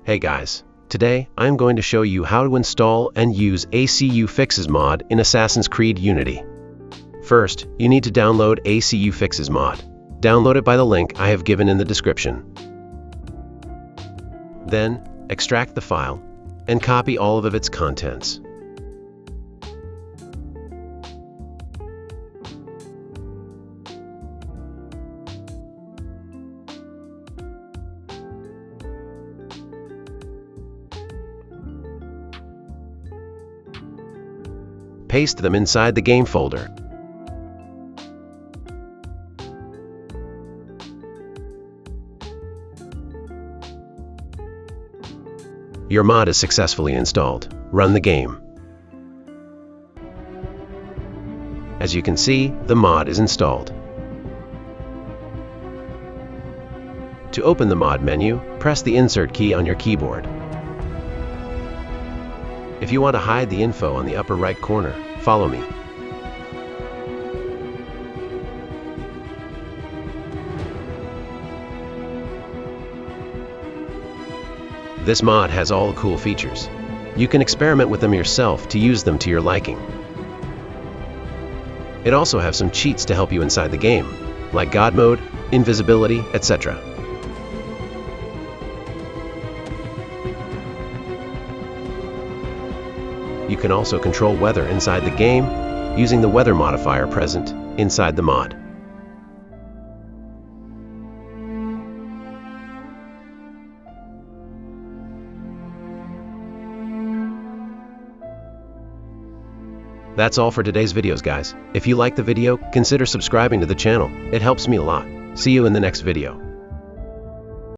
Hey guys, today I'm going to show you how to install and use ACU Fixes mod in Assassin's Creed Unity. First, you need to download ACU Fixes mod. Download it by the link I have given in the description. Then, extract the file and copy all of its contents. Paste them inside the game folder. Your mod is successfully installed. Run the game. As you can see, the mod is installed. To open the mod menu, press the Insert key on your keyboard. If you want to hide the info on the upper right corner, follow me. This mod has all the cool features. You can experiment with them yourself to use them to your liking. It also has some cheats to help you inside the game, like God mode, invisibility, etc. You can also control weather inside the game using the weather modifier present inside the mod. That's all for today's videos, guys. If you like the video, consider subscribing to the channel. It helps me a lot. See you in the next video.